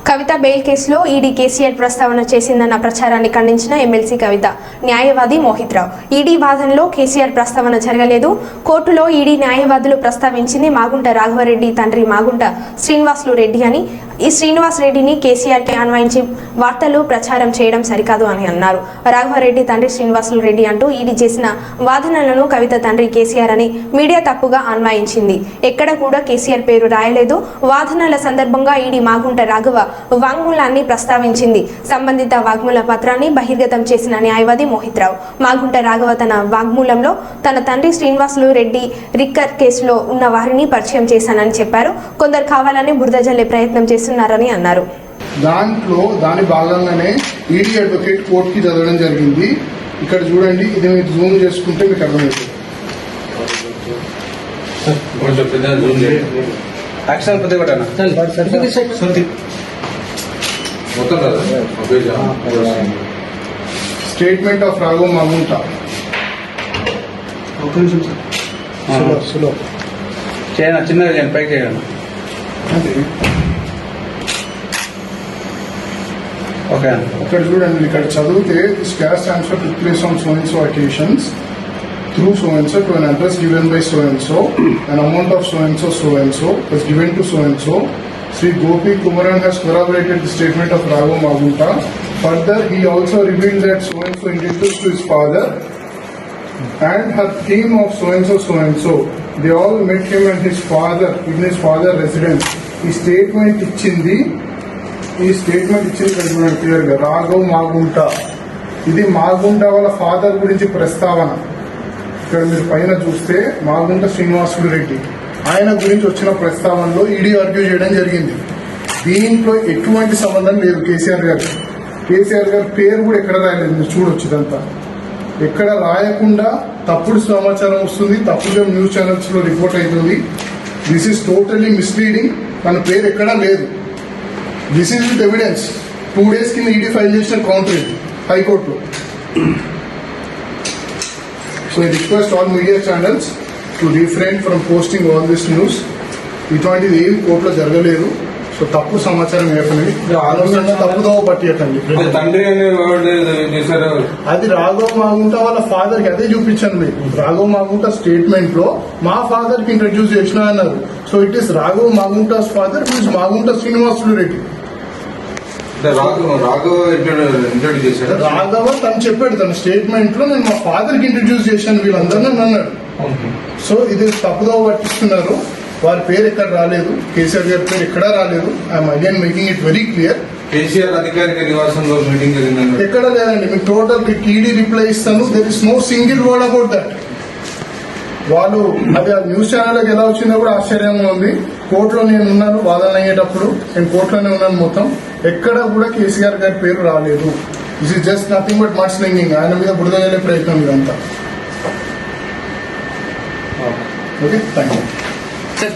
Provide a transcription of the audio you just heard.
కవిత bail కేసులో ED KCR ప్రస్తావన చేసిందన్న ప్రచారాన్ని ఖండించిన ఎమ్మెల్సీ కవిత న్యాయవాది మోహిత్ రావు ఈడీ వాదనలో కేసీఆర్ ప్రస్తావన జరగలేదు. కోర్టులో ఈడీ న్యాయవాదులు ప్రస్తావించింది మాగుంట రాఘవరెడ్డి తండ్రి మాగుంట శ్రీనివాసులు రెడ్డి అని. ఈ శ్రీనివాస్ రెడ్డిని కేసీఆర్కి అన్వయించి వార్తలు ప్రచారం చేయడం సరికాదు అని అన్నారు. రాఘవరెడ్డి తండ్రి శ్రీనివాసులు రెడ్డి అంటూ ఈడీ చేసిన వాదనలను కవిత తండ్రి కేసీఆర్ అని మీడియా తప్పుగా అన్వయించింది. ఎక్కడ కూడా కేసీఆర్ పేరు రాయలేదు. వాదనల సందర్భంగా ఈడీ మాగుంట రాఘవ వాంగ్మూలాన్ని ప్రస్తావించింది. సంబంధిత వాగ్మూల పత్రాన్ని బహిర్గతం చేసిన న్యాయవాది మోహిత్ రావు మాగుంట రాఘవ తన వాగ్మూలంలో తన తండ్రి శ్రీనివాసులు రెడ్డి రిక్కర్ కేసులో ఉన్న వారిని పరిచయం చేశానని చెప్పారు. కొందరు కావాలని బురద జల్లే ప్రయత్నం చేస్తున్నారని అన్నారు. దాంట్లో దాని భాగంగానే ఈడీ అడ్వకేట్ కోర్టుకి చదవడం జరిగింది. ఇక్కడ చూడండి, ఇది మీరు జూమ్ చేసుకుంటే మీకు అర్థమవుతుంది. Statement of Raghav Magunta. చిన్నగా పైకి చేయండి. ఓకే, ఇక్కడ చూడండి, ఇక్కడ చదివితే this cash transfer took place on so and so occasions through so and so to an address given by so and so, an amount of so and so was given to so and so. Sri Gopi Kumaran has corroborated the statement of Raghav Magunta. Further, he also revealed that so and so introduced to his father and her team of so and so. They all met him and his father in his father residence. He statement ichindi clear ga Raghav Magunta. ఇది మాగుంట వాళ్ళ father గురించి ప్రస్తావన. ఇక్కడ మీరు పైన చూస్తే మాగుంట శ్రీనివాసులు రెడ్డి ఆయన గురించి వచ్చిన ప్రస్తావనలో ఈడీ ఆర్గ్యూ చేయడం జరిగింది. దీంట్లో ఎటువంటి సంబంధం లేదు కేసీఆర్ గారు పేరు కూడా ఎక్కడ రాయలేదు. మీరు చూడొచ్చు, ఇదంతా ఎక్కడ రాయకుండా తప్పుడు సమాచారం వస్తుంది, తప్పుగా న్యూస్ ఛానల్స్ లో రిపోర్ట్ అవుతుంది. This is totally misleading. తన పేరు ఎక్కడా లేదు. This is with evidence. 2 days కింద ఈడీ ఫైల్ చేసిన కౌంటర్ ఇది హైకోర్టులో. So I request all media channels to refrain from posting all this news. ఇటువంటిది ఏమి కోర్టులో జరగలేదు. సో తప్పు సమాచారం ఏర్పడింది, ఆలోచన తప్పుదోవ పట్టియకండి. అది రాఘవ్ మాగుంట వాళ్ళ ఫాదర్ కి అదే చూపించాను మీకు. రాఘవ్ మాగుంట స్టేట్మెంట్ లో మా ఫాదర్ కి ఇంట్రడ్యూస్ చేసిన అన్నారు. So it is Raghav Magunta's father means Magunta Srinivasulu Reddy. Raghava తను చెప్పాడు తన స్టేట్మెంట్ లో, నేను మా ఫాదర్ కి ఇంట్రడ్యూస్ చేశాను వీళ్ళందరినీ అన్నాడు. సో ఇది తప్పుదోవ పట్టిస్తున్నారు. వారి పేరు ఎక్కడ రాలేదు, కేసీఆర్ గారి పేరు ఎక్కడా రాలేదు. I'm again making it very clear. KCR అధికారిక నివాసంలో మీటింగ్ జరిగిందండి, ఎక్కడ లేదండి. మీకు టోటల్ ఈడీ రిప్లై ఇస్తాను. There is no single word about that. వాళ్ళు అది ఆ న్యూస్ ఛానల్కి ఎలా వచ్చిందో కూడా ఆశ్చర్యంగా ఉంది. కోర్టులో నేను ఉన్నాను, వాదన అయ్యేటప్పుడు నేను కోర్టులోనే ఉన్నాను. మొత్తం ఎక్కడ కూడా కేసీఆర్ గారి పేరు రాలేదు. This is just nothing but mud slinging. ఆయన మీద బురద జల్లే ప్రయత్నం ఇదంతా. Okay, thank you.